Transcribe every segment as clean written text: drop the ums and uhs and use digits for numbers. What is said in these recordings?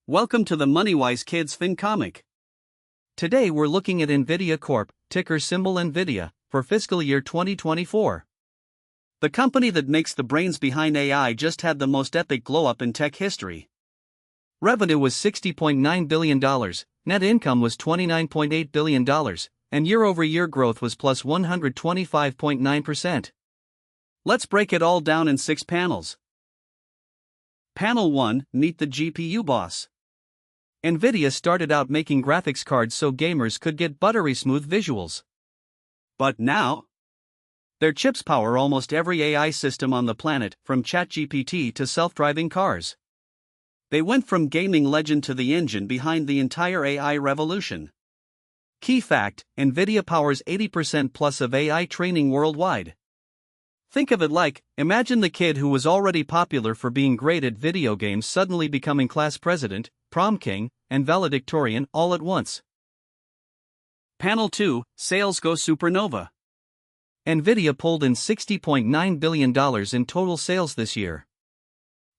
Welcome to the MoneyWise Kids FinComic. Today we're looking at NVIDIA Corp, ticker symbol NVIDIA, for fiscal year 2024. The company that makes the brains behind AI just had the most epic glow-up in tech history. Revenue was $60.9 billion, net income was $29.8 billion, and year-over-year growth was plus 125.9%. Let's break it all down in 6 panels. Panel 1, meet the GPU boss. NVIDIA started out making graphics cards so gamers could get buttery smooth visuals. But now, their chips power almost every AI system on the planet, from ChatGPT to self-driving cars. They went from gaming legend to the engine behind the entire AI revolution. Key fact: NVIDIA powers 80% plus of AI training worldwide. Think of it like, imagine the kid who was already popular for being great at video games suddenly becoming class president, prom king, and valedictorian all at once. Panel 2, Sales Go Supernova. NVIDIA pulled in $60.9 billion in total sales this year.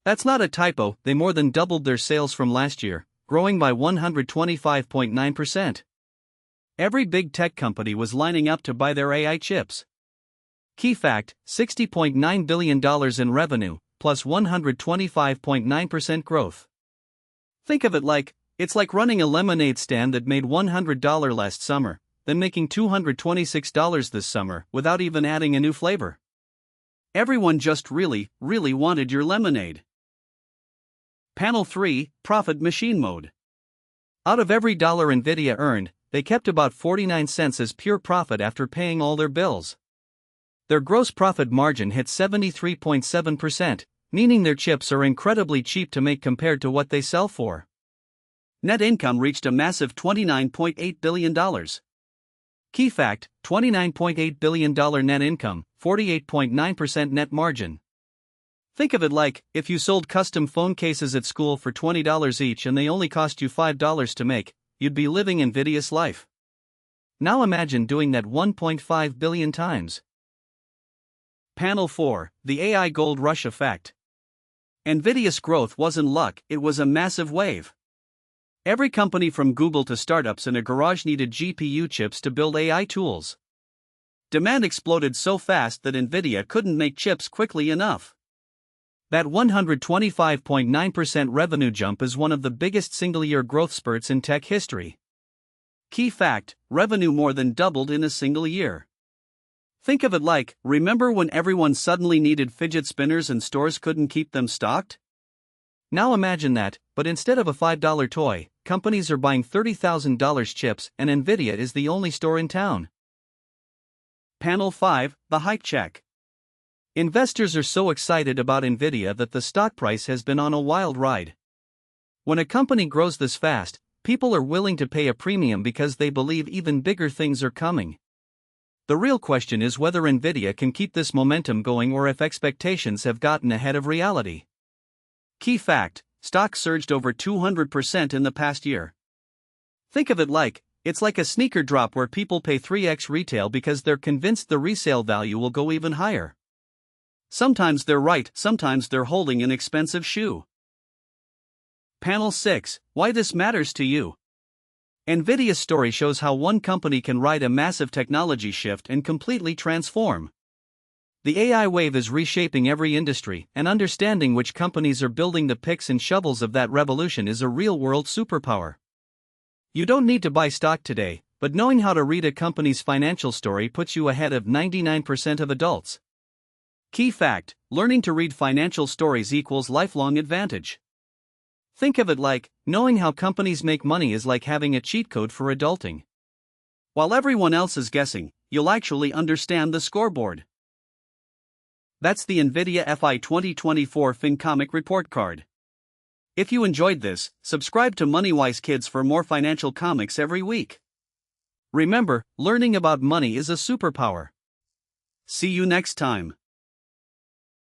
That's not a typo, they more than doubled their sales from last year, growing by 125.9%. Every big tech company was lining up to buy their AI chips. Key fact: $60.9 billion in revenue, plus 125.9% growth. Think of it like, it's like running a lemonade stand that made $100 last summer, then making $226 this summer without even adding a new flavor. Everyone just really wanted your lemonade. Panel 3, Profit Machine Mode. Out of every dollar NVIDIA earned, they kept about 49 cents as pure profit after paying all their bills. Their gross profit margin hit 73.7%, meaning their chips are incredibly cheap to make compared to what they sell for. Net income reached a massive $29.8 billion. Key fact: $29.8 billion net income, 48.9% net margin. Think of it like, if you sold custom phone cases at school for $20 each and they only cost you $5 to make, you'd be living NVIDIA's life. Now imagine doing that 1.5 billion times. Panel 4, the AI Gold Rush Effect. NVIDIA's growth wasn't luck, it was a massive wave. Every company from Google to startups in a garage needed GPU chips to build AI tools. Demand exploded so fast that NVIDIA couldn't make chips quickly enough. That 125.9% revenue jump is one of the biggest single-year growth spurts in tech history. Key fact: revenue more than doubled in a single year. Think of it like, remember when everyone suddenly needed fidget spinners and stores couldn't keep them stocked? Now imagine that, but instead of a $5 toy, companies are buying $30,000 chips and NVIDIA is the only store in town. Panel 5, the hype check. Investors are so excited about NVIDIA that the stock price has been on a wild ride. When a company grows this fast, people are willing to pay a premium because they believe even bigger things are coming. The real question is whether NVIDIA can keep this momentum going or if expectations have gotten ahead of reality. Key fact: stock surged over 200% in the past year. Think of it like, it's like a sneaker drop where people pay 3x retail because they're convinced the resale value will go even higher. Sometimes they're right, sometimes they're holding an expensive shoe. Panel 6, why this matters to you. NVIDIA's story shows how one company can ride a massive technology shift and completely transform. The AI wave is reshaping every industry, and understanding which companies are building the picks and shovels of that revolution is a real-world superpower. You don't need to buy stock today, but knowing how to read a company's financial story puts you ahead of 99% of adults. Key fact: learning to read financial stories equals lifelong advantage. Think of it like, knowing how companies make money is like having a cheat code for adulting. While everyone else is guessing, you'll actually understand the scoreboard. That's the NVIDIA FY2024 FinComic report card. If you enjoyed this, subscribe to MoneyWise Kids for more financial comics every week. Remember, learning about money is a superpower. See you next time.